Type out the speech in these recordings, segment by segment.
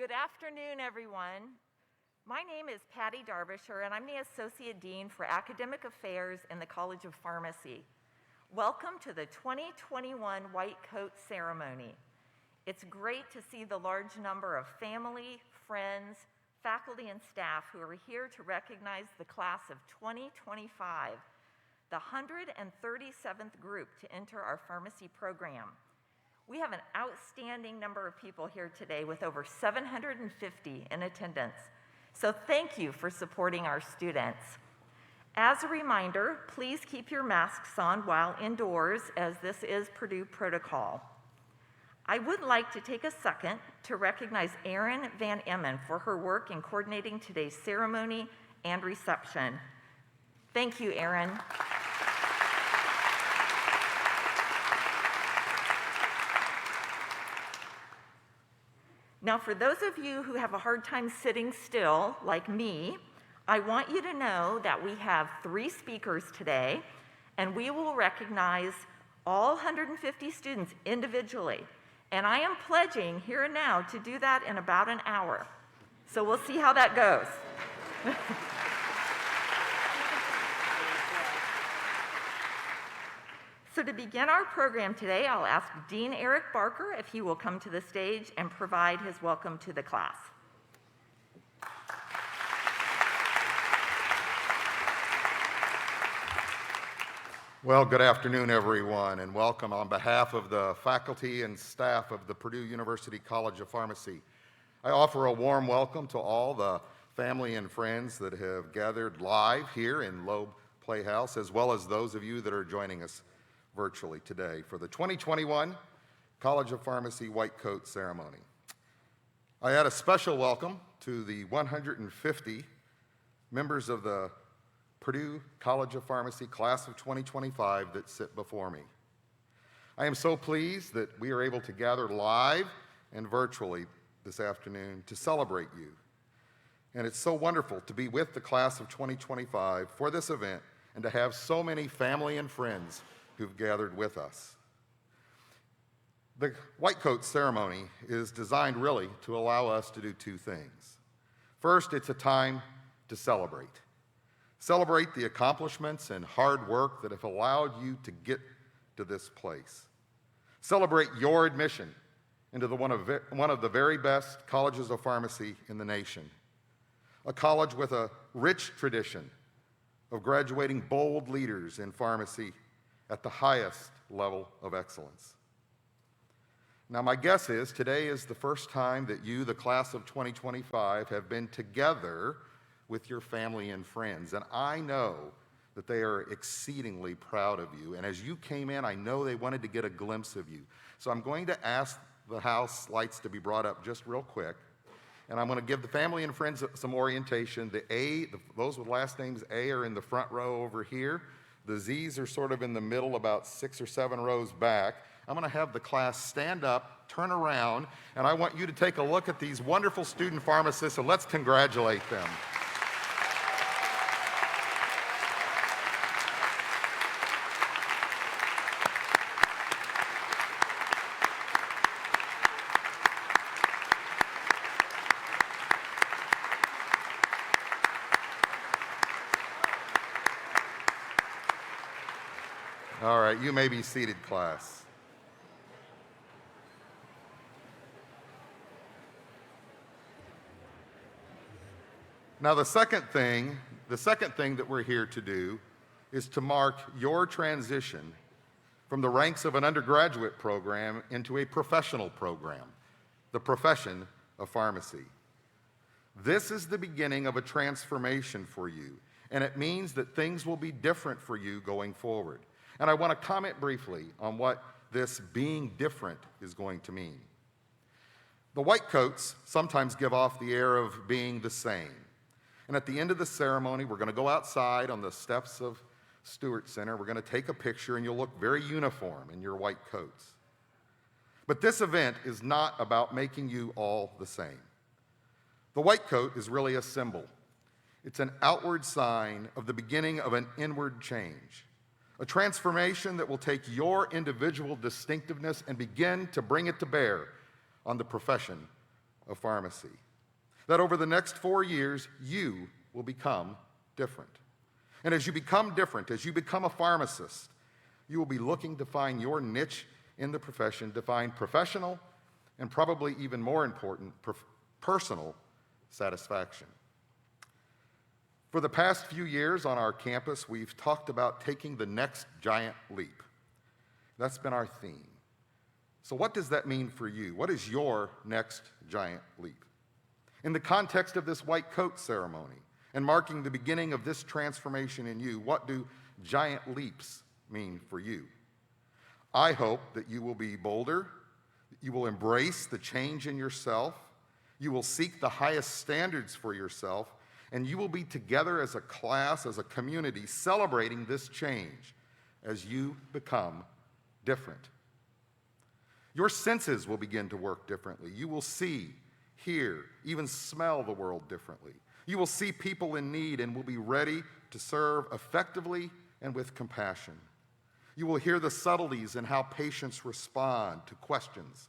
Good afternoon, everyone. My name is Patty Darvisher, and I'm the Associate Dean for Academic Affairs in the College of Pharmacy. Welcome to the 2021 White Coat Ceremony. It's great to see the large number of family, friends, faculty, and staff who are here to recognize the class of 2025, the 137th group to enter our pharmacy program. We have an outstanding number of people here today with over 750 in attendance. So thank you for supporting our students. As a reminder, please keep your masks on while indoors, as this is Purdue protocol. I would like to take a second to recognize Erin Van Emmen for her work in coordinating today's ceremony and reception. Thank you, Erin. Now, for those of you who have a hard time sitting still, like me, I want you to know that we have 3 speakers today, and we will recognize all 150 students individually. And I am pledging here and now to do that in about an hour. So we'll see how that goes. So to begin our program today, I'll ask Dean Eric Barker if he will come to the stage and provide his welcome to the class. Well, good afternoon, everyone, and welcome on behalf of the faculty and staff of the Purdue University College of Pharmacy. I offer a warm welcome to all the family and friends that have gathered live here in Loeb Playhouse, as well as those of you that are joining us virtually today for the 2021 College of Pharmacy White Coat Ceremony. I add a special welcome to the 150 members of the Purdue College of Pharmacy Class of 2025 that sit before me. I am so pleased that we are able to gather live and virtually this afternoon to celebrate you. And it's so wonderful to be with the Class of 2025 for this event and to have so many family and friends who've gathered with us. The White Coat Ceremony is designed really to allow us to do 2 things. First, it's a time to celebrate. Celebrate the accomplishments and hard work that have allowed you to get to this place. Celebrate your admission into one of the very best colleges of pharmacy in the nation. A college with a rich tradition of graduating bold leaders in pharmacy at the highest level of excellence. Now, my guess is today is the first time that you, the class of 2025, have been together with your family and friends, and I know that they are exceedingly proud of you, and as you came in, I know they wanted to get a glimpse of you. So I'm going to ask the house lights to be brought up just real quick, and I'm going to give the family and friends some orientation. Those with last names A are in the front row over here. The Z's are sort of in the middle, about 6 or 7 rows back. I'm going to have the class stand up, turn around, and I want you to take a look at these wonderful student pharmacists, and let's congratulate them. All right, you may be seated, class. Now, the second thing that we're here to do is to mark your transition from the ranks of an undergraduate program into a professional program, the profession of pharmacy. This is the beginning of a transformation for you, and it means that things will be different for you going forward. And I want to comment briefly on what this being different is going to mean. The white coats sometimes give off the air of being the same. And at the end of the ceremony, we're going to go outside on the steps of Stewart Center. We're going to take a picture, and you'll look very uniform in your white coats. But this event is not about making you all the same. The white coat is really a symbol. It's an outward sign of the beginning of an inward change. A transformation that will take your individual distinctiveness and begin to bring it to bear on the profession of pharmacy. That over the next 4 years, you will become different. And as you become different, as you become a pharmacist, you will be looking to find your niche in the profession, to find professional and probably even more important, personal satisfaction. For the past few years on our campus, we've talked about taking the next giant leap. That's been our theme. So what does that mean for you? What is your next giant leap? In the context of this white coat ceremony and marking the beginning of this transformation in you, what do giant leaps mean for you? I hope that you will be bolder, you will embrace the change in yourself, you will seek the highest standards for yourself, and you will be together as a class, as a community, celebrating this change as you become different. Your senses will begin to work differently. You will see, hear, even smell the world differently. You will see people in need and will be ready to serve effectively and with compassion. You will hear the subtleties in how patients respond to questions.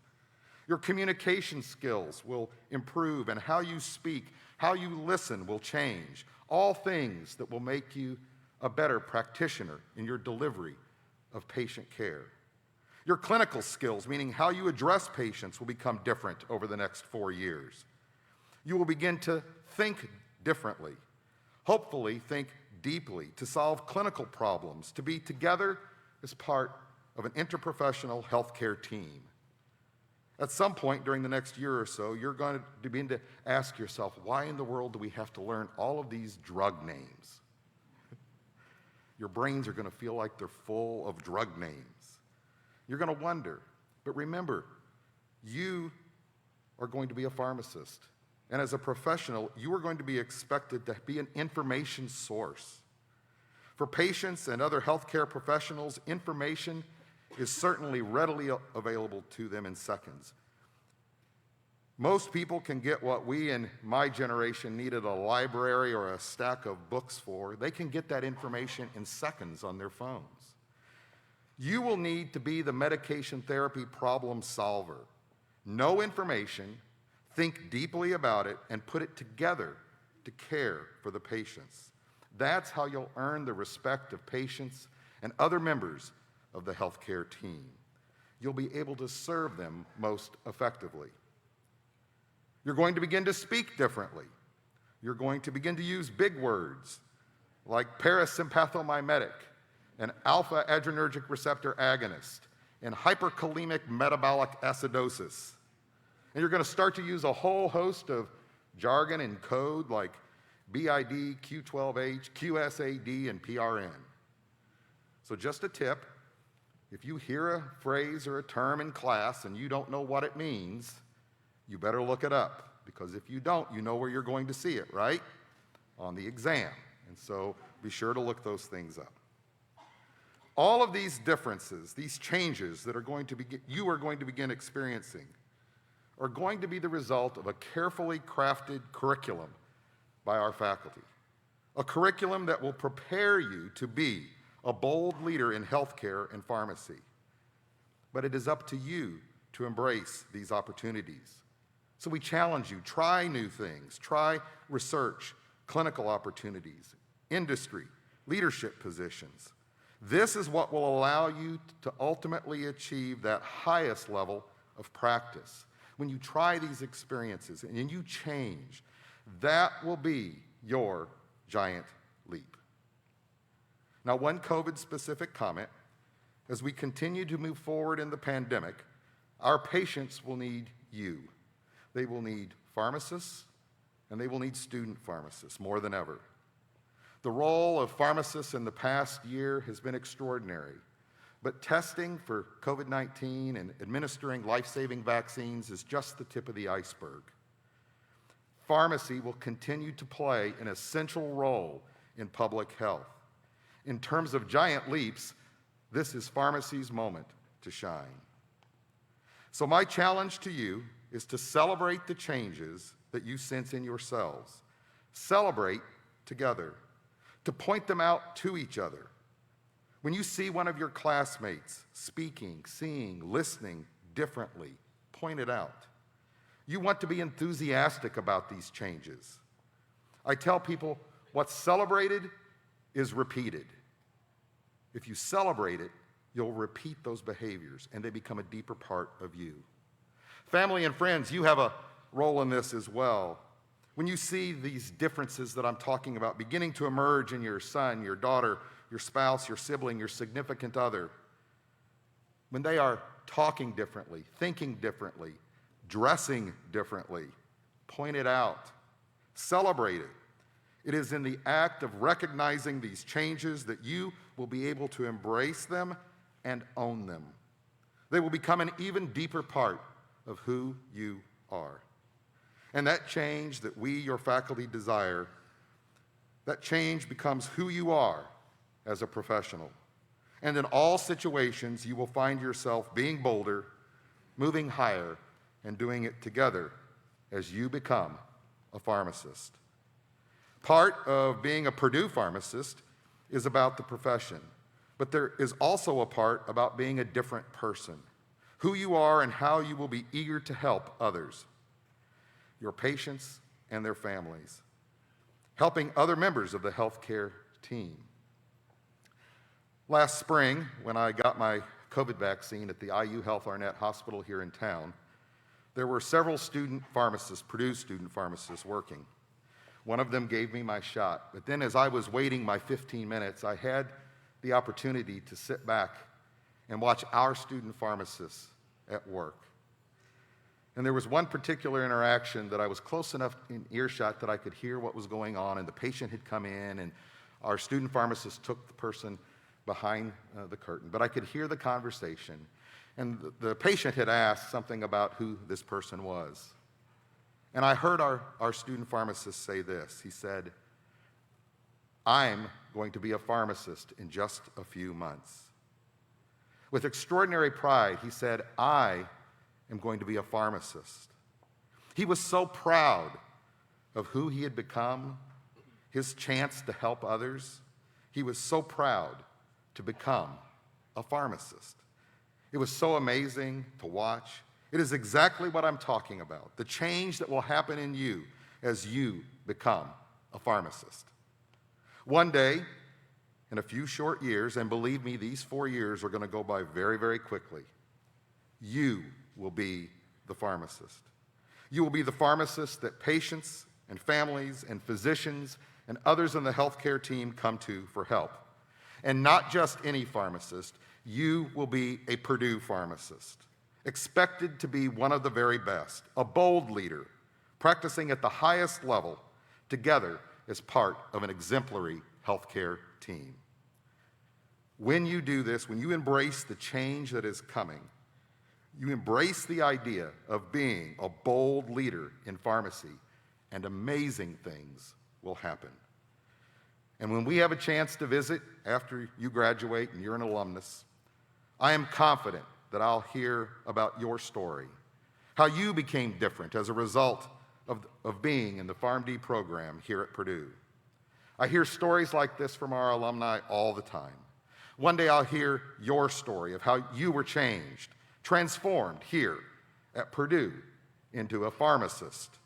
Your communication skills will improve, and how you speak, how you listen will change. All things that will make you a better practitioner in your delivery of patient care. Your clinical skills, meaning how you address patients, will become different over the next 4 years. You will begin to think differently, hopefully think deeply, to solve clinical problems, to be together as part of an interprofessional healthcare team. At some point during the next year or so, you're going to begin to ask yourself, why in the world do we have to learn all of these drug names? Your brains are going to feel like they're full of drug names. You're going to wonder, but remember, you are going to be a pharmacist. And as a professional, you are going to be expected to be an information source. For patients and other healthcare professionals, information is certainly readily available to them in seconds. Most people can get what we in my generation needed a library or a stack of books for. They can get that information in seconds on their phones. You will need to be the medication therapy problem solver. Know information, think deeply about it, and put it together to care for the patients. That's how you'll earn the respect of patients and other members of the healthcare team. You'll be able to serve them most effectively. You're going to begin to speak differently. You're going to begin to use big words like parasympathomimetic and alpha adrenergic receptor agonist and hyperkalemic metabolic acidosis. And you're going to start to use a whole host of jargon and code like BID, Q12H, QSAD, and PRN. So just a tip, if you hear a phrase or a term in class and you don't know what it means, you better look it up, because if you don't, you know where you're going to see it, right? On the exam. And so be sure to look those things up. All of these differences, these changes that you are going to begin experiencing, are going to be the result of a carefully crafted curriculum by our faculty. A curriculum that will prepare you to be a bold leader in healthcare and pharmacy. But it is up to you to embrace these opportunities. So we challenge you, try new things, try research, clinical opportunities, industry, leadership positions. This is what will allow you to ultimately achieve that highest level of practice. When you try these experiences and you change, that will be your giant leap. Now, one COVID-specific comment: as we continue to move forward in the pandemic, our patients will need you. They will need pharmacists, and they will need student pharmacists more than ever. The role of pharmacists in the past year has been extraordinary, but testing for COVID-19 and administering life-saving vaccines is just the tip of the iceberg. Pharmacy will continue to play an essential role in public health. In terms of giant leaps, this is pharmacy's moment to shine. So my challenge to you is to celebrate the changes that you sense in yourselves. Celebrate together, to point them out to each other. When you see one of your classmates speaking, seeing, listening differently, point it out. You want to be enthusiastic about these changes. I tell people what's celebrated is repeated. If you celebrate it, you'll repeat those behaviors and they become a deeper part of you. Family and friends, you have a role in this as well. When you see these differences that I'm talking about beginning to emerge in your son, your daughter, your spouse, your sibling, your significant other, when they are talking differently, thinking differently, dressing differently, point it out, celebrate it. It is in the act of recognizing these changes that you will be able to embrace them and own them. They will become an even deeper part of who you are. And that change that we, your faculty, desire, that change becomes who you are as a professional. And in all situations, you will find yourself being bolder, moving higher, and doing it together as you become a pharmacist. Part of being a Purdue pharmacist is about the profession, but there is also a part about being a different person, who you are and how you will be eager to help others, your patients and their families, helping other members of the healthcare team. Last spring, when I got my COVID vaccine at the IU Health Arnett Hospital here in town, there were several student pharmacists, Purdue student pharmacists, working. One of them gave me my shot, but then as I was waiting my 15 minutes, I had the opportunity to sit back and watch our student pharmacists at work. And there was one particular interaction that I was close enough in earshot that I could hear what was going on, and the patient had come in, and our student pharmacist took the person behind the curtain. But I could hear the conversation, and the patient had asked something about who this person was. And I heard our student pharmacist say this. He said, "I'm going to be a pharmacist in just a few months." With extraordinary pride, he said, "I am going to be a pharmacist." He was so proud of who he had become, his chance to help others. He was so proud to become a pharmacist. It was so amazing to watch. It is exactly what I'm talking about, the change that will happen in you as you become a pharmacist. One day, in a few short years, and believe me, these 4 years are going to go by very, very quickly, you will be the pharmacist. You will be the pharmacist that patients and families and physicians and others in the healthcare team come to for help. And not just any pharmacist, you will be a Purdue pharmacist, expected to be one of the very best, a bold leader, practicing at the highest level, together as part of an exemplary healthcare team. When you do this, when you embrace the change that is coming, you embrace the idea of being a bold leader in pharmacy, and amazing things will happen. And when we have a chance to visit after you graduate and you're an alumnus, I am confident that I'll hear about your story, how you became different as a result of being in the PharmD program here at Purdue. I hear stories like this from our alumni all the time. One day I'll hear your story of how you were changed, transformed here at Purdue into a pharmacist,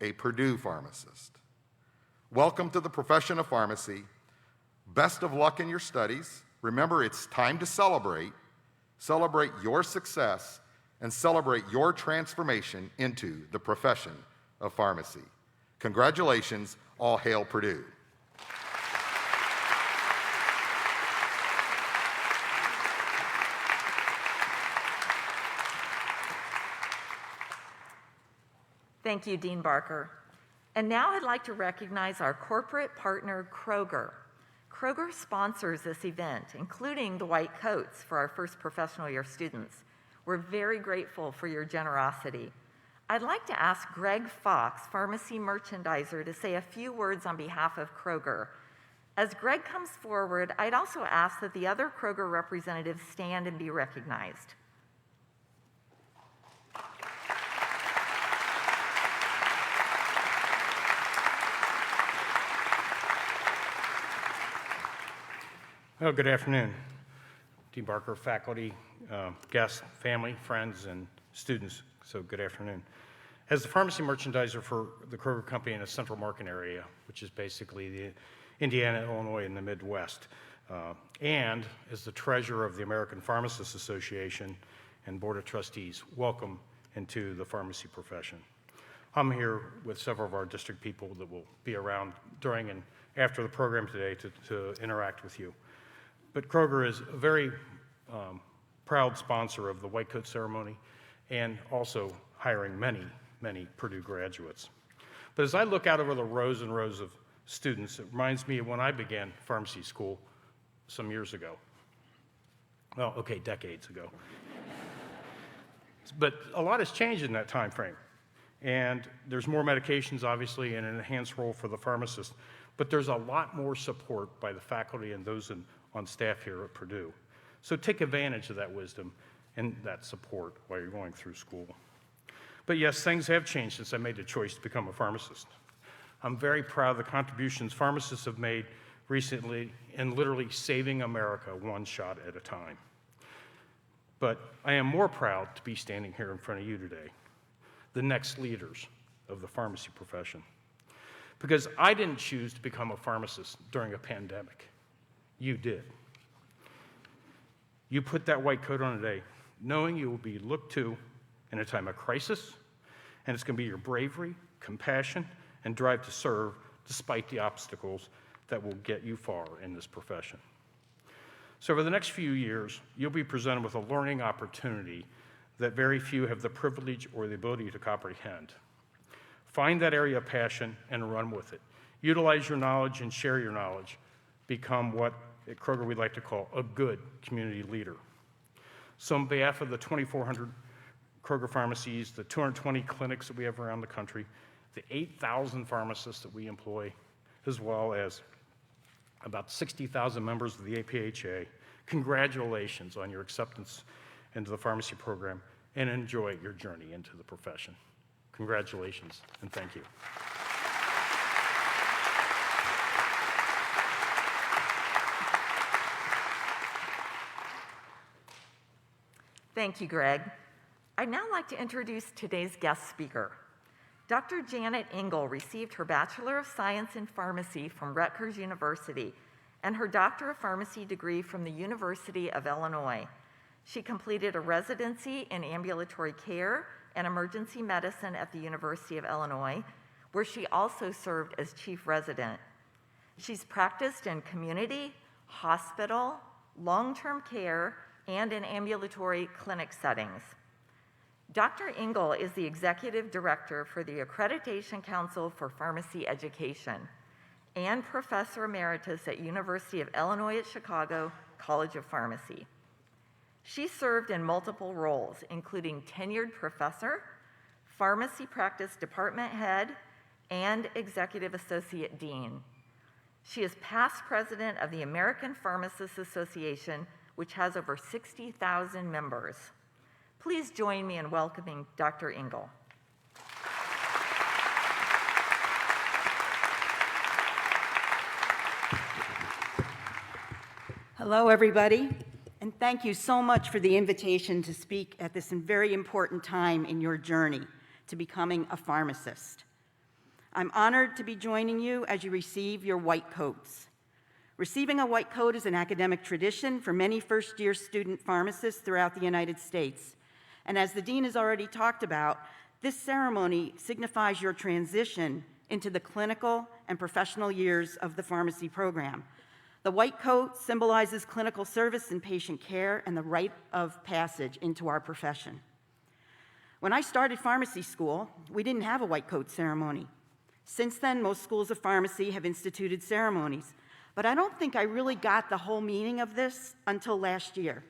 a Purdue pharmacist. Welcome to the profession of pharmacy. Best of luck in your studies. Remember, it's time to celebrate. Celebrate your success and celebrate your transformation into the profession of pharmacy. Congratulations. All hail Purdue. Thank you, Dean Barker. And now I'd like to recognize our corporate partner, Kroger. Kroger sponsors this event, including the white coats for our first professional year students. We're very grateful for your generosity. I'd like to ask Greg Fox, pharmacy merchandiser, to say a few words on behalf of Kroger. As Greg comes forward, I'd also ask that the other Kroger representatives stand and be recognized. Well, good afternoon, Dean Barker, faculty, guests, family, friends, and students. So good afternoon. As the pharmacy merchandiser for the Kroger Company in the central market area, which is basically the Indiana, Illinois, and the Midwest, and as the treasurer of the American Pharmacists Association and Board of Trustees, welcome into the pharmacy profession. I'm here with several of our district people that will be around during and after the program today to interact with you. But Kroger is a very proud sponsor of the White Coat Ceremony and also hiring many Purdue graduates. But as I look out over the rows and rows of students, it reminds me of when I began pharmacy school some years ago. Well, okay, decades ago. But a lot has changed in that time frame. And there's more medications, obviously, and an enhanced role for the pharmacist. But there's a lot more support by the faculty and those on staff here at Purdue. So take advantage of that wisdom and that support while you're going through school. But yes, things have changed since I made the choice to become a pharmacist. I'm very proud of the contributions pharmacists have made recently in literally saving America one shot at a time. But I am more proud to be standing here in front of you today, the next leaders of the pharmacy profession. Because I didn't choose to become a pharmacist during a pandemic. You did. You put that white coat on today, knowing you will be looked to in a time of crisis, and it's going to be your bravery, compassion, and drive to serve despite the obstacles that will get you far in this profession. So over the next few years, you'll be presented with a learning opportunity that very few have the privilege or the ability to comprehend. Find that area of passion and run with it. Utilize your knowledge and share your knowledge. Become what at Kroger we'd like to call a good community leader. So on behalf of the 2,400 Kroger pharmacies, the 220 clinics that we have around the country, the 8,000 pharmacists that we employ, as well as about 60,000 members of the APHA, congratulations on your acceptance into the pharmacy program, and enjoy your journey into the profession. Congratulations, and thank you. Thank you, Greg. I'd now like to introduce today's guest speaker. Dr. Janet Engel received her Bachelor of Science in Pharmacy from Rutgers University and her Doctor of Pharmacy degree from the University of Illinois. She completed a residency in ambulatory care and emergency medicine at the University of Illinois, where she also served as chief resident. She's practiced in community, hospital, long-term care, and in ambulatory clinic settings. Dr. Engel is the Executive Director for the Accreditation Council for Pharmacy Education and Professor Emeritus at University of Illinois at Chicago College of Pharmacy. She served in multiple roles, including tenured professor, pharmacy practice department head, and executive associate dean. She is past president of the American Pharmacists Association, which has over 60,000 members. Please join me in welcoming Dr. Engel. Hello, everybody, and thank you so much for the invitation to speak at this very important time in your journey to becoming a pharmacist. I'm honored to be joining you as you receive your white coats. Receiving a white coat is an academic tradition for many first-year student pharmacists throughout the United States. And as the dean has already talked about, this ceremony signifies your transition into the clinical and professional years of the pharmacy program. The white coat symbolizes clinical service and patient care and the rite of passage into our profession. When I started pharmacy school, we didn't have a white coat ceremony. Since then, most schools of pharmacy have instituted ceremonies, but I don't think I really got the whole meaning of this until last year.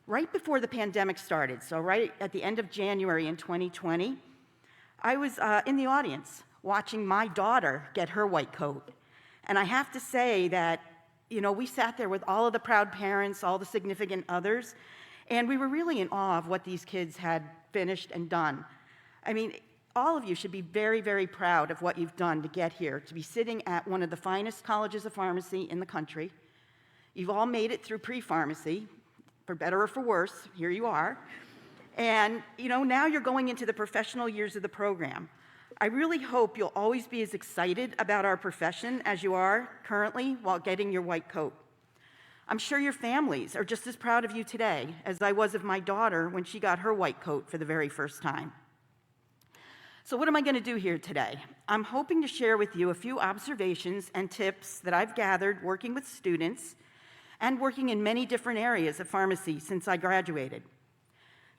Right before the pandemic started, so right at the end of January in 2020, I was in the audience watching my daughter get her white coat. And I have to say that, we sat there with all of the proud parents, all the significant others, and we were really in awe of what these kids had finished and done. I mean, all of you should be very, very proud of what you've done to get here, to be sitting at one of the finest colleges of pharmacy in the country. You've all made it through pre-pharmacy, for better or for worse, here you are. And, now you're going into the professional years of the program. I really hope you'll always be as excited about our profession as you are currently while getting your white coat. I'm sure your families are just as proud of you today as I was of my daughter when she got her white coat for the very first time. So what am I going to do here today? I'm hoping to share with you a few observations and tips that I've gathered working with students and working in many different areas of pharmacy since I graduated.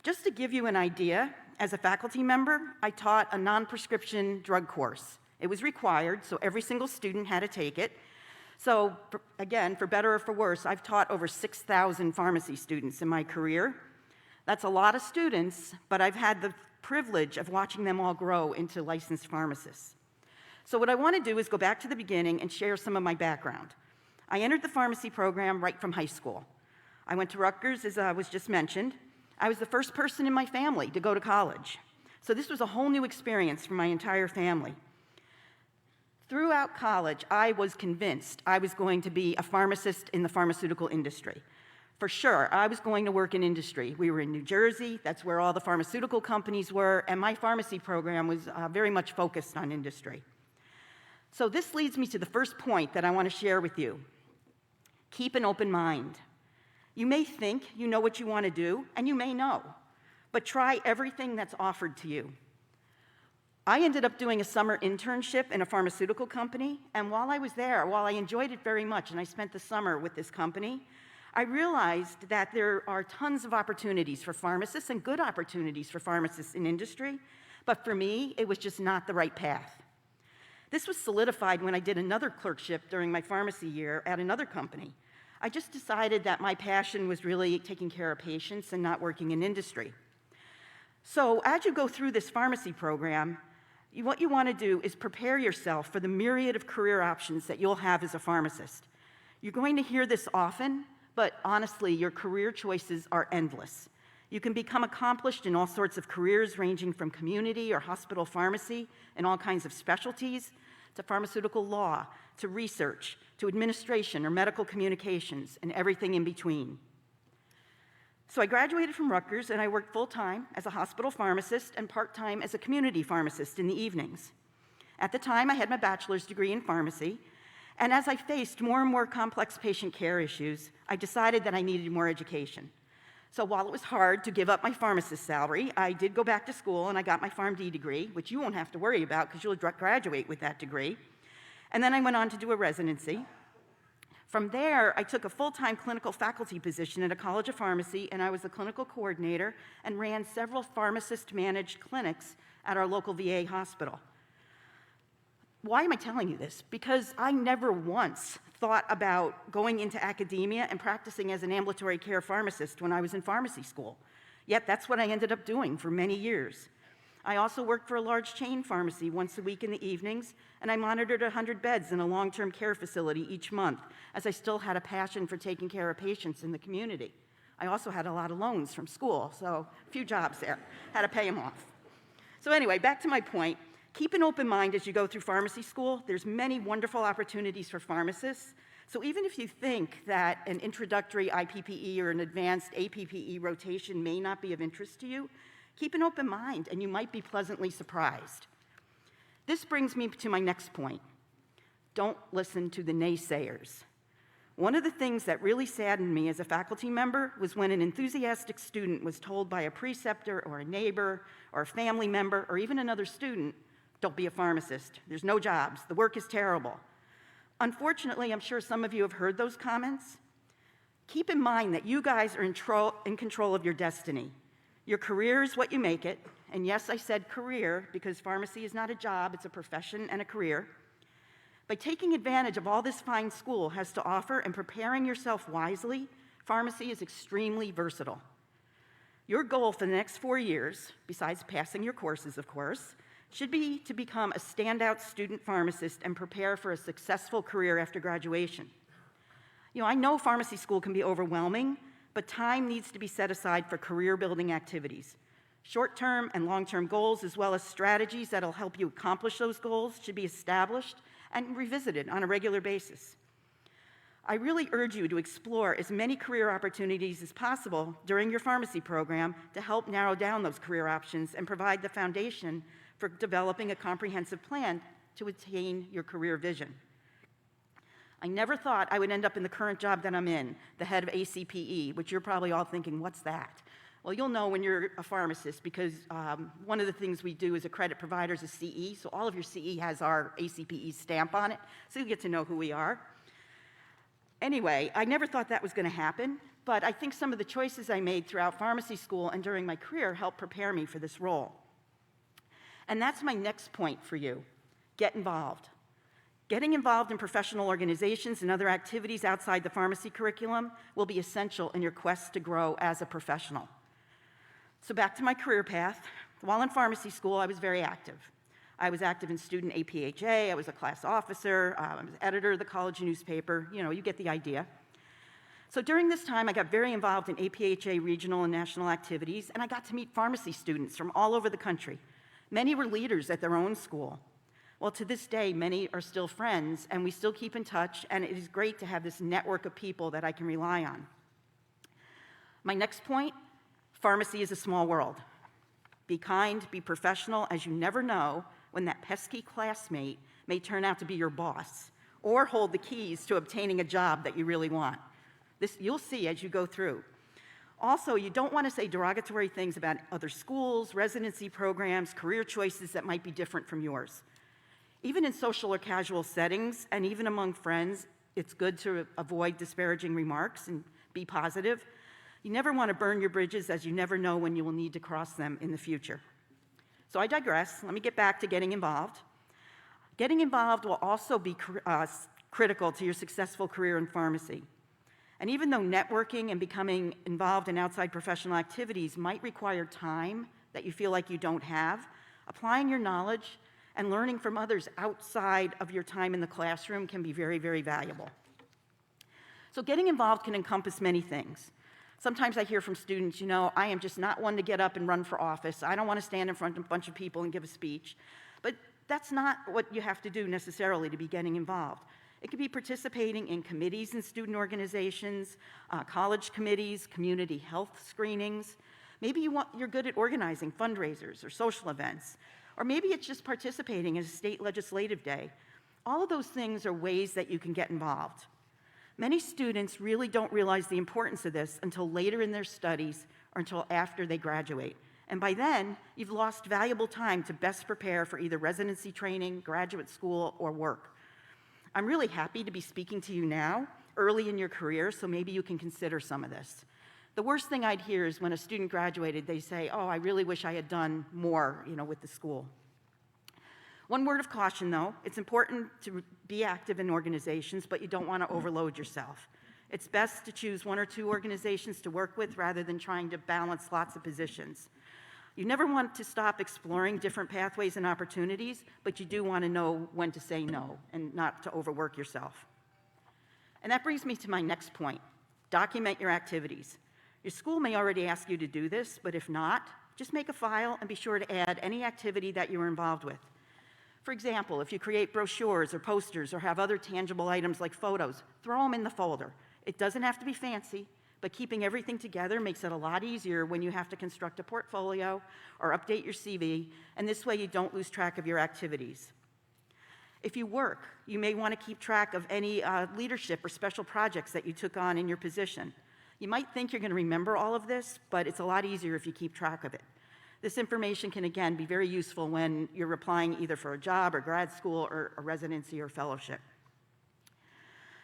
Just to give you an idea, as a faculty member, I taught a non-prescription drug course. It was required, so every single student had to take it. So again, for better or for worse, I've taught over 6,000 pharmacy students in my career. That's a lot of students, but I've had the privilege of watching them all grow into licensed pharmacists. So what I want to do is go back to the beginning and share some of my background. I entered the pharmacy program right from high school. I went to Rutgers, as was just mentioned. I was the first person in my family to go to college. So this was a whole new experience for my entire family. Throughout college, I was convinced I was going to be a pharmacist in the pharmaceutical industry. For sure, I was going to work in industry. We were in New Jersey, that's where all the pharmaceutical companies were, and my pharmacy program was very much focused on industry. So this leads me to the first point that I want to share with you. Keep an open mind. You may think you know what you want to do, and you may know, but try everything that's offered to you. I ended up doing a summer internship in a pharmaceutical company, and while I was there, while I enjoyed it very much, and I spent the summer with this company, I realized that there are tons of opportunities for pharmacists and good opportunities for pharmacists in industry, but for me, it was just not the right path. This was solidified when I did another clerkship during my pharmacy year at another company. I just decided that my passion was really taking care of patients and not working in industry. So as you go through this pharmacy program, what you want to do is prepare yourself for the myriad of career options that you'll have as a pharmacist. You're going to hear this often, but honestly, your career choices are endless. You can become accomplished in all sorts of careers, ranging from community or hospital pharmacy and all kinds of specialties, to pharmaceutical law, to research, to administration or medical communications, and everything in between. So I graduated from Rutgers, and I worked full-time as a hospital pharmacist and part-time as a community pharmacist in the evenings. At the time, I had my bachelor's degree in pharmacy, and as I faced more and more complex patient care issues, I decided that I needed more education. So while it was hard to give up my pharmacist salary, I did go back to school and I got my PharmD degree, which you won't have to worry about because you'll graduate with that degree. And then I went on to do a residency. From there, I took a full-time clinical faculty position at a college of pharmacy, and I was the clinical coordinator and ran several pharmacist-managed clinics at our local VA hospital. Why am I telling you this? Because I never once thought about going into academia and practicing as an ambulatory care pharmacist when I was in pharmacy school. Yet that's what I ended up doing for many years. I also worked for a large chain pharmacy once a week in the evenings, and I monitored 100 beds in a long-term care facility each month, as I still had a passion for taking care of patients in the community. I also had a lot of loans from school, so a few jobs there, had to pay them off. So anyway, back to my point. Keep an open mind as you go through pharmacy school. There's many wonderful opportunities for pharmacists. So even if you think that an introductory IPPE or an advanced APPE rotation may not be of interest to you, keep an open mind and you might be pleasantly surprised. This brings me to my next point. Don't listen to the naysayers. One of the things that really saddened me as a faculty member was when an enthusiastic student was told by a preceptor or a neighbor or a family member or even another student, "Don't be a pharmacist. There's no jobs. The work is terrible." Unfortunately, I'm sure some of you have heard those comments. Keep in mind that you guys are in control of your destiny. Your career is what you make it. And yes, I said career because pharmacy is not a job, it's a profession and a career. By taking advantage of all this fine school has to offer and preparing yourself wisely, pharmacy is extremely versatile. Your goal for the next 4 years, besides passing your courses, of course, should be to become a standout student pharmacist and prepare for a successful career after graduation. I know pharmacy school can be overwhelming, but time needs to be set aside for career-building activities. Short-term and long-term goals, as well as strategies that'll help you accomplish those goals, should be established and revisited on a regular basis. I really urge you to explore as many career opportunities as possible during your pharmacy program to help narrow down those career options and provide the foundation for developing a comprehensive plan to attain your career vision. I never thought I would end up in the current job that I'm in, the head of ACPE, which you're probably all thinking, what's that? Well, you'll know when you're a pharmacist because one of the things we do as a credit provider is a CE, so all of your CE has our ACPE stamp on it, so you get to know who we are. Anyway, I never thought that was going to happen, but I think some of the choices I made throughout pharmacy school and during my career helped prepare me for this role. And that's my next point for you. Get involved. Getting involved in professional organizations and other activities outside the pharmacy curriculum will be essential in your quest to grow as a professional. So back to my career path. While in pharmacy school, I was very active. I was active in student APHA, I was a class officer, I was editor of the college newspaper, you get the idea. So during this time, I got very involved in APHA regional and national activities, and I got to meet pharmacy students from all over the country. Many were leaders at their own school. Well, to this day, many are still friends, and we still keep in touch, and it is great to have this network of people that I can rely on. My next point, pharmacy is a small world. Be kind, be professional, as you never know when that pesky classmate may turn out to be your boss or hold the keys to obtaining a job that you really want. This you'll see as you go through. Also, you don't want to say derogatory things about other schools, residency programs, career choices that might be different from yours. Even in social or casual settings, and even among friends, it's good to avoid disparaging remarks and be positive. You never want to burn your bridges, as you never know when you will need to cross them in the future. So I digress. Let me get back to getting involved. Getting involved will also be critical to your successful career in pharmacy. And even though networking and becoming involved in outside professional activities might require time that you feel like you don't have, applying your knowledge and learning from others outside of your time in the classroom can be very, very valuable. So getting involved can encompass many things. Sometimes I hear from students, I am just not one to get up and run for office. I don't want to stand in front of a bunch of people and give a speech. But that's not what you have to do necessarily to be getting involved. It could be participating in committees and student organizations, college committees, community health screenings. Maybe you're good at organizing fundraisers or social events. Or maybe it's just participating in a state legislative day. All of those things are ways that you can get involved. Many students really don't realize the importance of this until later in their studies or until after they graduate. And by then, you've lost valuable time to best prepare for either residency training, graduate school, or work. I'm really happy to be speaking to you now, early in your career, so maybe you can consider some of this. The worst thing I'd hear is when a student graduated, they say, oh, I really wish I had done more, with the school. One word of caution, though, it's important to be active in organizations, but you don't want to overload yourself. It's best to choose one or two organizations to work with rather than trying to balance lots of positions. You never want to stop exploring different pathways and opportunities, but you do want to know when to say no and not to overwork yourself. And that brings me to my next point. Document your activities. Your school may already ask you to do this, but if not, just make a file and be sure to add any activity that you were involved with. For example, if you create brochures or posters or have other tangible items like photos, throw them in the folder. It doesn't have to be fancy, but keeping everything together makes it a lot easier when you have to construct a portfolio or update your CV, and this way you don't lose track of your activities. If you work, you may want to keep track of any leadership or special projects that you took on in your position. You might think you're going to remember all of this, but it's a lot easier if you keep track of it. This information can, again, be very useful when you're applying either for a job or grad school or a residency or fellowship.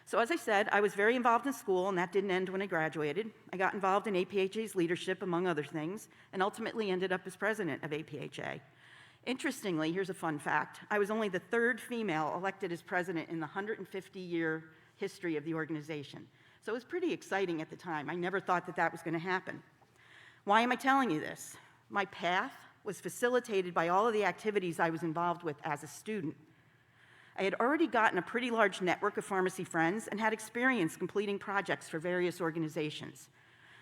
So as I said, I was very involved in school, and that didn't end when I graduated. I got involved in APHA's leadership, among other things, and ultimately ended up as president of APHA. Interestingly, here's a fun fact. I was only the third female elected as president in the 150-year history of the organization. So it was pretty exciting at the time. I never thought that that was going to happen. Why am I telling you this? My path was facilitated by all of the activities I was involved with as a student. I had already gotten a pretty large network of pharmacy friends and had experience completing projects for various organizations.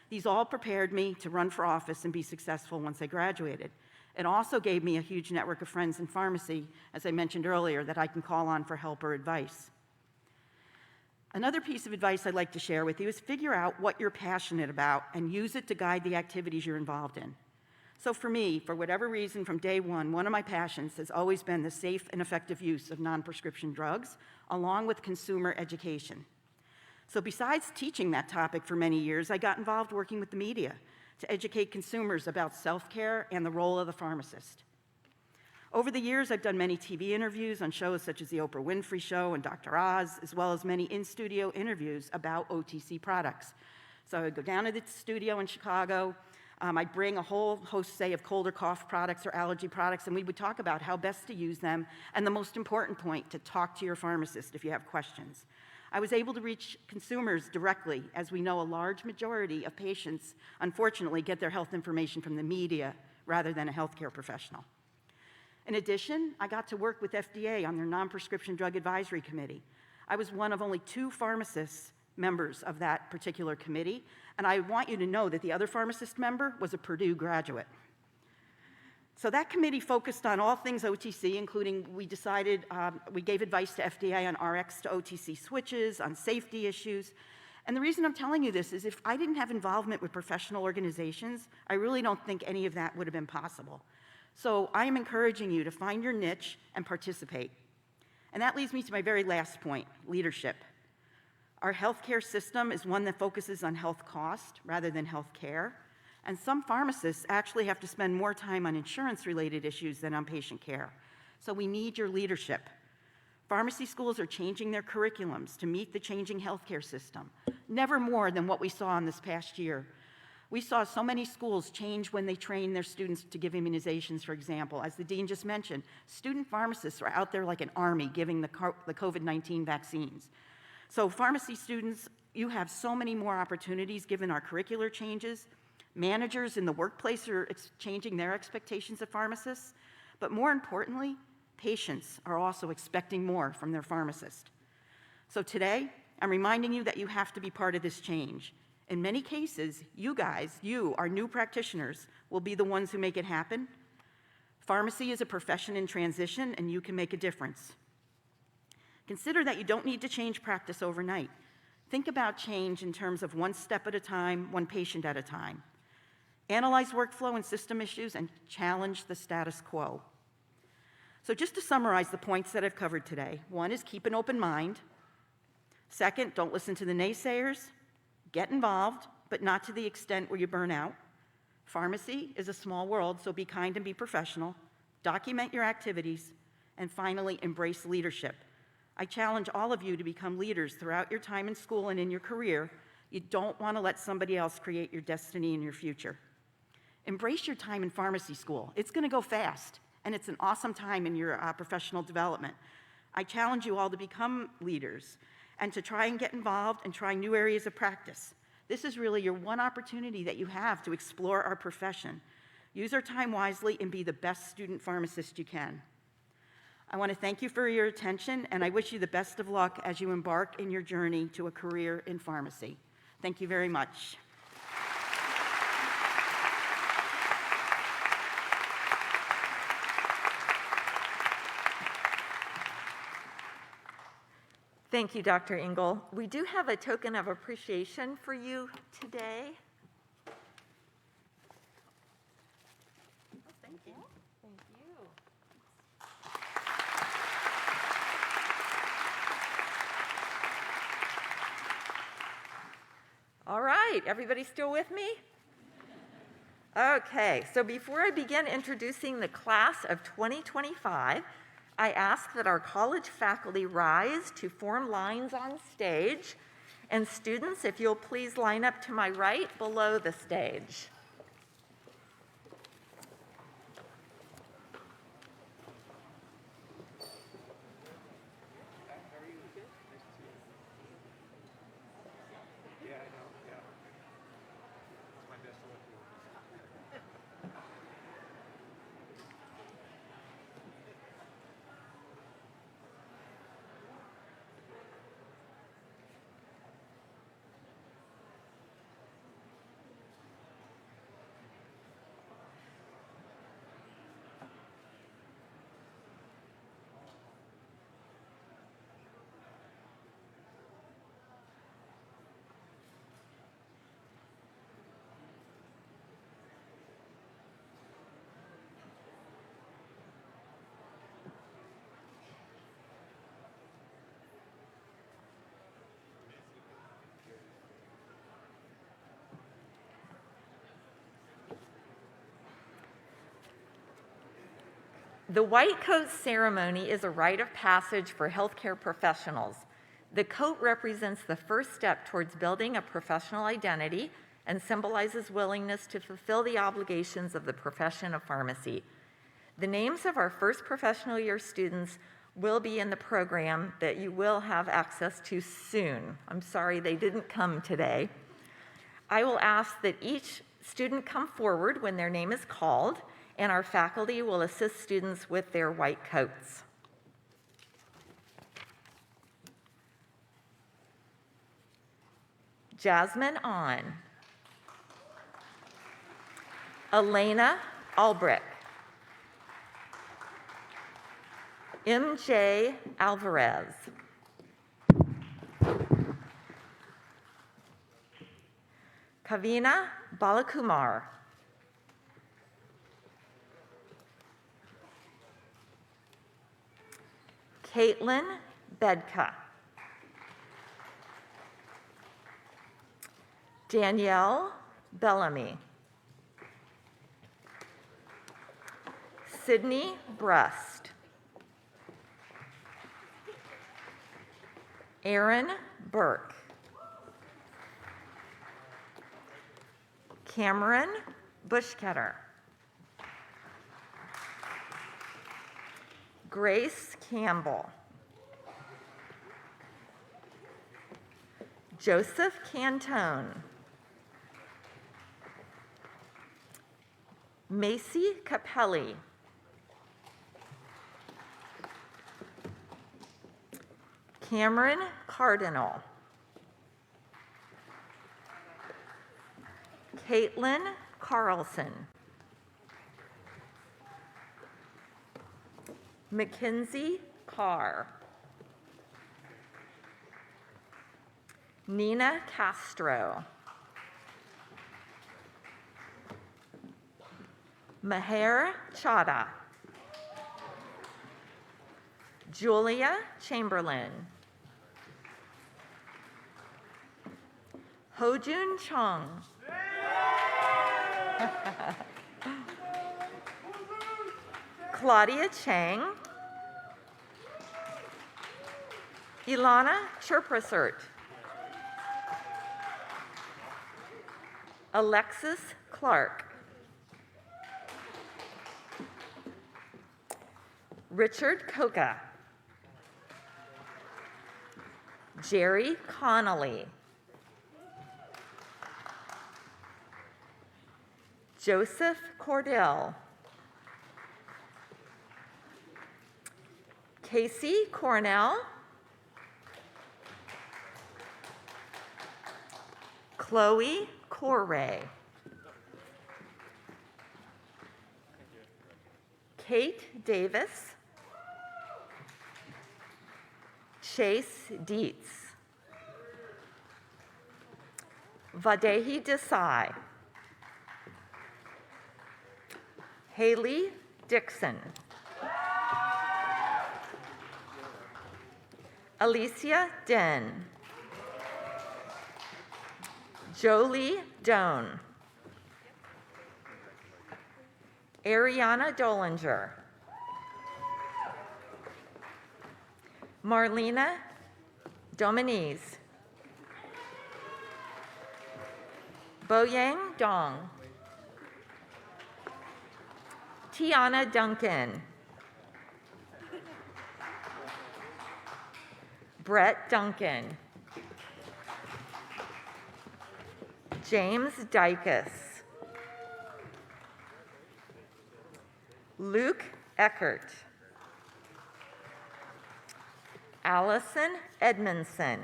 These all prepared me to run for office and be successful once I graduated. It also gave me a huge network of friends in pharmacy, as I mentioned earlier, that I can call on for help or advice. Another piece of advice I'd like to share with you is figure out what you're passionate about and use it to guide the activities you're involved in. So for me, for whatever reason, from day one of my passions has always been the safe and effective use of non-prescription drugs, along with consumer education. So besides teaching that topic for many years, I got involved working with the media to educate consumers about self-care and the role of the pharmacist. Over the years, I've done many TV interviews on shows such as The Oprah Winfrey Show and Dr. Oz, as well as many in-studio interviews about OTC products. So I would go down to the studio in Chicago, I'd bring a whole host, say, of cold or cough products or allergy products, and we would talk about how best to use them, and the most important point, to talk to your pharmacist if you have questions. I was able to reach consumers directly, as we know a large majority of patients, unfortunately, get their health information from the media rather than a healthcare professional. In addition, I got to work with FDA on their non-prescription drug advisory committee. I was one of only 2 pharmacists members of that particular committee, and I want you to know that the other pharmacist member was a Purdue graduate. So that committee focused on all things OTC, including we gave advice to FDA on RX to OTC switches, on safety issues. And the reason I'm telling you this is if I didn't have involvement with professional organizations, I really don't think any of that would have been possible. So I am encouraging you to find your niche and participate. And that leads me to my very last point, leadership. Our healthcare system is one that focuses on health cost rather than health care. And some pharmacists actually have to spend more time on insurance-related issues than on patient care. So we need your leadership. Pharmacy schools are changing their curriculums to meet the changing healthcare system, never more than what we saw in this past year. We saw so many schools change when they train their students to give immunizations, for example. As the dean just mentioned, student pharmacists are out there like an army giving the COVID-19 vaccines. So pharmacy students, you have so many more opportunities given our curricular changes. Managers in the workplace are changing their expectations of pharmacists. But more importantly, patients are also expecting more from their pharmacist. So today, I'm reminding you that you have to be part of this change. In many cases, you guys, our new practitioners, will be the ones who make it happen. Pharmacy is a profession in transition, and you can make a difference. Consider that you don't need to change practice overnight. Think about change in terms of one step at a time, one patient at a time. Analyze workflow and system issues and challenge the status quo. So just to summarize the points that I've covered today, 1 is keep an open mind. 2nd, don't listen to the naysayers. Get involved, but not to the extent where you burn out. Pharmacy is a small world, so be kind and be professional. Document your activities. And finally, embrace leadership. I challenge all of you to become leaders throughout your time in school and in your career. You don't want to let somebody else create your destiny and your future. Embrace your time in pharmacy school. It's going to go fast, and it's an awesome time in your professional development. I challenge you all to become leaders and to try and get involved and try new areas of practice. This is really your one opportunity that you have to explore our profession. Use our time wisely and be the best student pharmacist you can. I want to thank you for your attention, and I wish you the best of luck as you embark in your journey to a career in pharmacy. Thank you very much. Thank you, Dr. Engel. We do have a token of appreciation for you today. Thank you. Thank you. All right, everybody still with me? Okay, so before I begin introducing the class of 2025, I ask that our college faculty rise to form lines on stage, and students, if you'll please line up to my right below the stage. The white coat ceremony is a rite of passage for healthcare professionals. The coat represents the first step towards building a professional identity and symbolizes willingness to fulfill the obligations of the profession of pharmacy. The names of our first professional year students will be in the program that you will have access to soon. I'm sorry they didn't come today. I will ask that each student come forward when their name is called, and our faculty will assist students with their white coats. Jasmine On. Elena Albrecht. MJ Alvarez. Kavina Balakumar. Caitlin Bedka. Danielle Bellamy. Sydney Brust. Aaron Burke. Cameron Bushketter. Grace Campbell. Joseph Cantone. Macy Capelli. Cameron Cardinal. Caitlin Carlson. Mackenzie Carr. Nina Castro. Maher Chada. Julia Chamberlain. Hojun Chung. Claudia Chang. Ilana Chirprasert. Alexis Clark. Richard Coca. Jerry Connolly. Joseph Cordell. Casey Cornell. Chloe Corray. Kate Davis. Chase Dietz. Vadehi Desai. Haley Dixon. Alicia Den. Jolie Doan. Ariana Dolinger. Marlena Dominiz. Boyang Dong. Tiana Duncan. Brett Duncan. James Dykus. Luke Eckert. Allison Edmondson.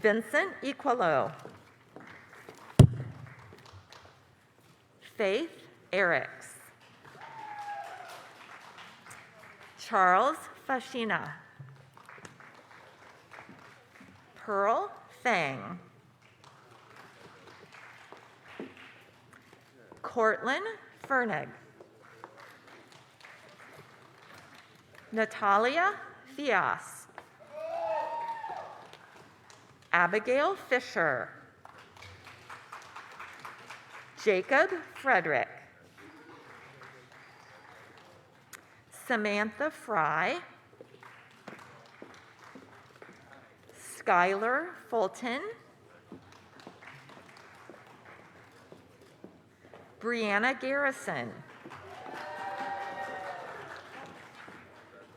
Vincent Equalo. Faith Eriks. Charles Fashina. Pearl Fang. Cortland Fernig. Natalia Fias. Abigail Fisher. Jacob Frederick. Samantha Fry, Skylar Fulton, Brianna Garrison,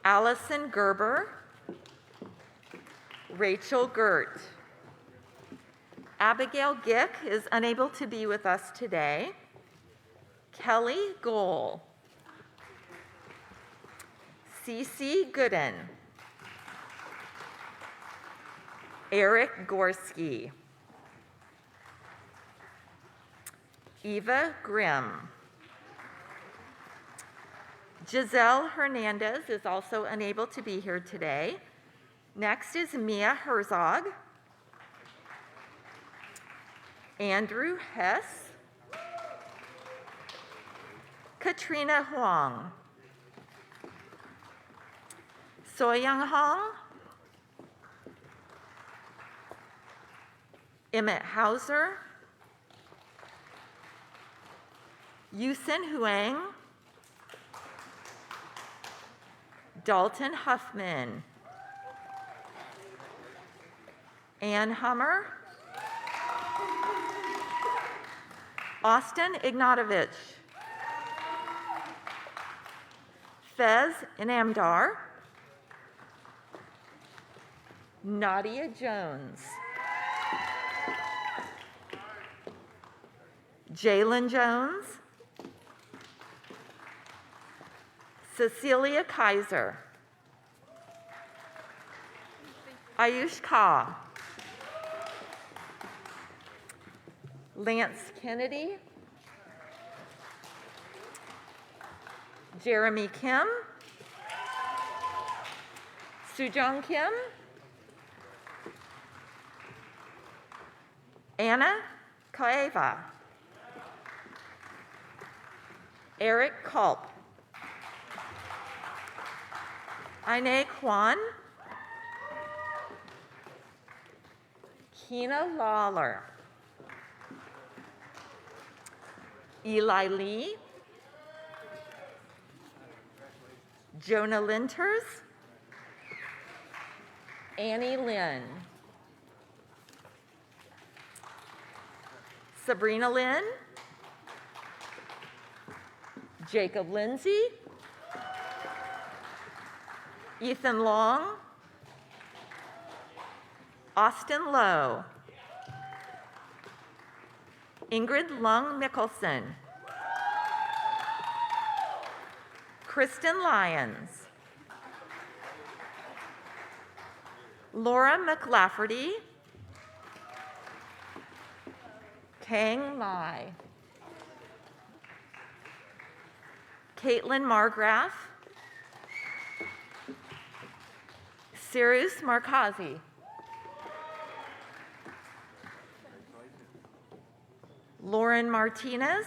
Allison Gerber, Rachel Gert. Abigail Gick is unable to be with us today. Kelly Gohl, Cece Gooden, Eric Gorski, Eva Grimm. Giselle Hernandez is also unable to be here today. Next is Mia Herzog, Andrew Hess, Katrina Huang, Soyoung Hong, Emmett Hauser, Yusin Huang, Dalton Huffman, Ann Hummer, Austin Ignatovich, Fez Inamdar, Nadia Jones, Jalen Jones, Cecilia Kaiser, Ayush Kha, Lance Kennedy, Jeremy Kim, Sujong Kim, Anna Kaeva, Eric Culp, Aine Kwan, Keena Lawler, Eli Lee, Jonah Linters, Annie Lynn, Sabrina Lynn, Jacob Lindsay, Ethan Long, Austin Lowe, Ingrid Lung Mickelson, Kristen Lyons, Laura McLafferty, Kang Lai, Caitlin Margraf, Cyrus Markazi, Lauren Martinez,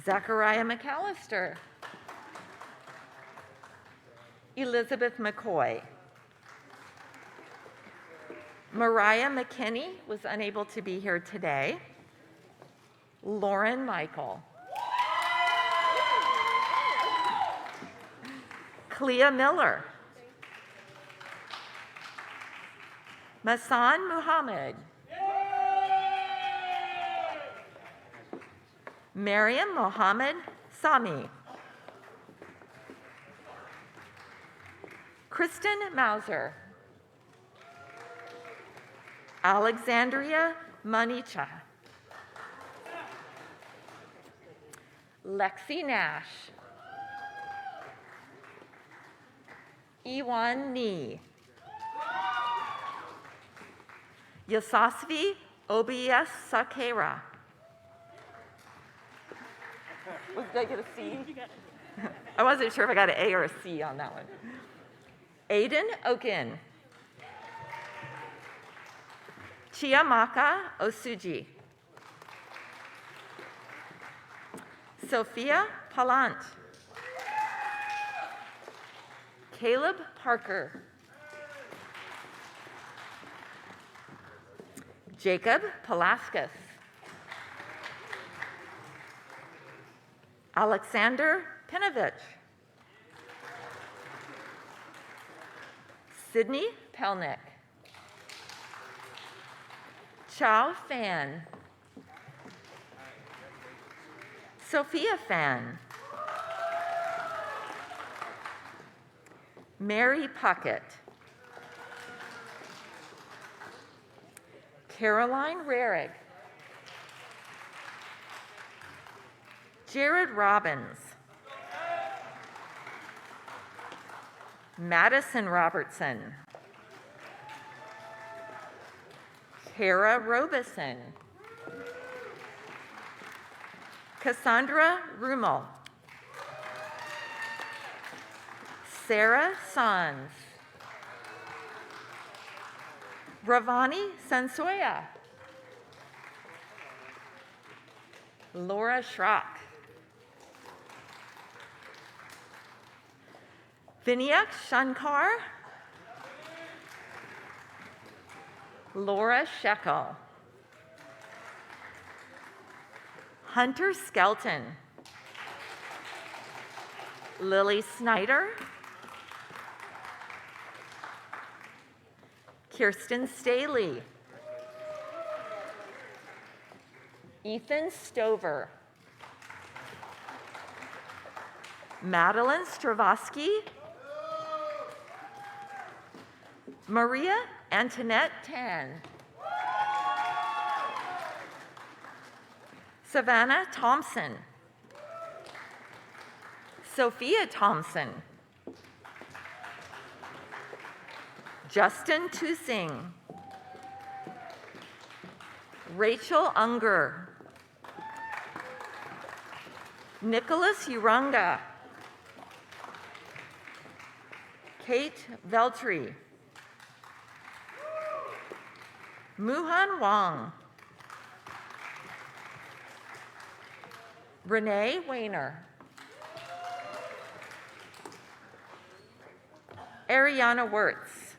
Zachariah McAllister, Elizabeth McCoy. Mariah McKinney was unable to be here today. Lauren Michael. Clea Miller. Masan Muhammad. Mariam Mohammed Sami. Kristen Mauser. Alexandria Manicha. Lexi Nash. Iwan Ni. Yasasvi Obies Sakera. Did I get a C? I wasn't sure if I got an A or a C on that one. Aiden Okin. Chiamaka Osuji. Sophia Palant. Caleb Parker. Jacob Palaskis. Alexander Pinovich. Sydney Pelnick. Chao Fan. Sophia Fan. Mary Puckett. Caroline Rarig. Jared Robbins. Madison Robertson. Kara Robeson. Cassandra Rummel. Sarah Sanz. Ravani Sansoya. Laura Schrock. Vinayak Shankar. Laura Shekel. Hunter Skelton. Lily Snyder. Kirsten Staley. Ethan Stover. Madeline Stravosky. Maria Antoinette Tan. Savannah Thompson. Sophia Thompson. Justin Tusing. Rachel Unger. Nicholas Urunga. Kate Veltri. Muhan Wang. Renee Weiner. Ariana Wirtz.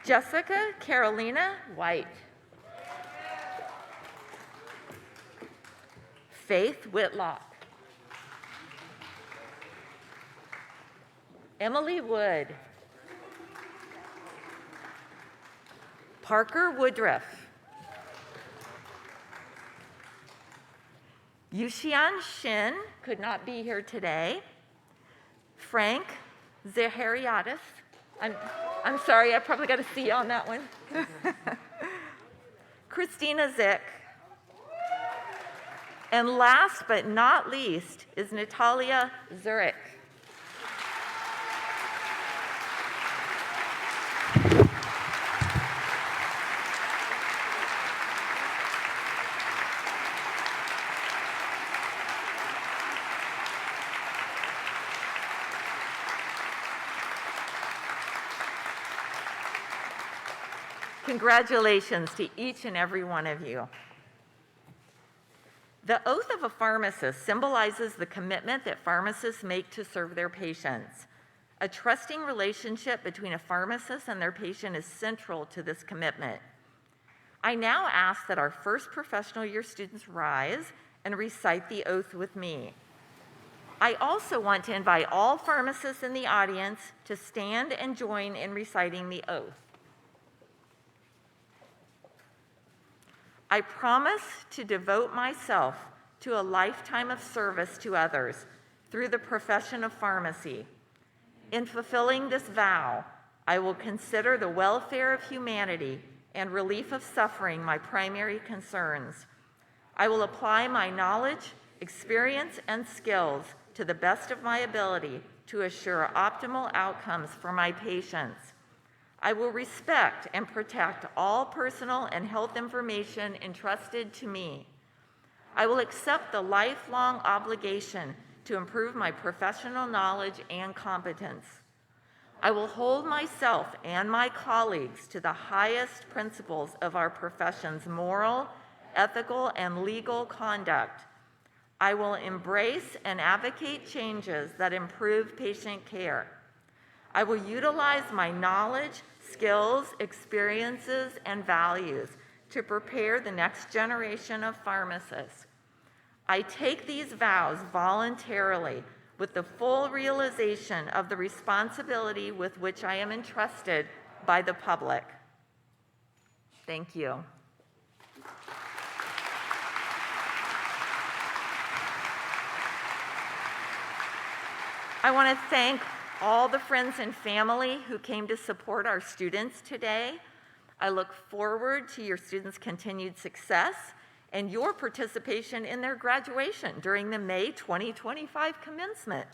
Jessica Carolina White. Faith Whitlock. Emily Wood. Parker Woodruff. Yuxian Shin could not be here today. Frank Zahariadis. I'm sorry, I probably got a C on that one. Christina Zick. And last but not least is Natalia Zurich. Congratulations to each and every one of you. The oath of a pharmacist symbolizes the commitment that pharmacists make to serve their patients. A trusting relationship between a pharmacist and their patient is central to this commitment. I now ask that our first professional year students rise and recite the oath with me. I also want to invite all pharmacists in the audience to stand and join in reciting the oath. I promise to devote myself to a lifetime of service to others through the profession of pharmacy. In fulfilling this vow, I will consider the welfare of humanity and relief of suffering my primary concerns. I will apply my knowledge, experience, and skills to the best of my ability to assure optimal outcomes for my patients. I will respect and protect all personal and health information entrusted to me. I will accept the lifelong obligation to improve my professional knowledge and competence. I will hold myself and my colleagues to the highest principles of our profession's moral, ethical, and legal conduct. I will embrace and advocate changes that improve patient care. I will utilize my knowledge, skills, experiences, and values to prepare the next generation of pharmacists. I take these vows voluntarily with the full realization of the responsibility with which I am entrusted by the public. Thank you. I want to thank all the friends and family who came to support our students today. I look forward to your students' continued success and your participation in their graduation during the May 2025 commencement.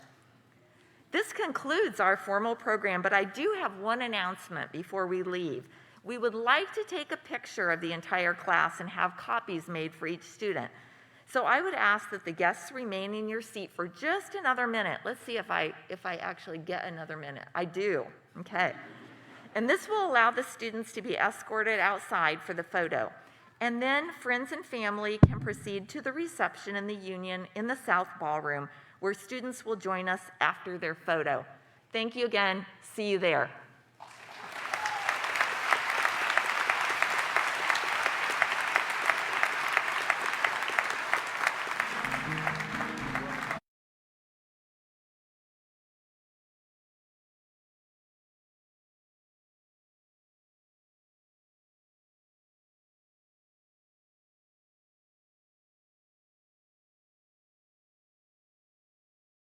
This concludes our formal program, but I do have one announcement before we leave. We would like to take a picture of the entire class and have copies made for each student. So I would ask that the guests remain in your seat for just another minute. Let's see if I actually get another minute. I do, okay. And this will allow the students to be escorted outside for the photo. And then friends and family can proceed to the reception in the Union in the South Ballroom, where students will join us after their photo. Thank you again. See you there.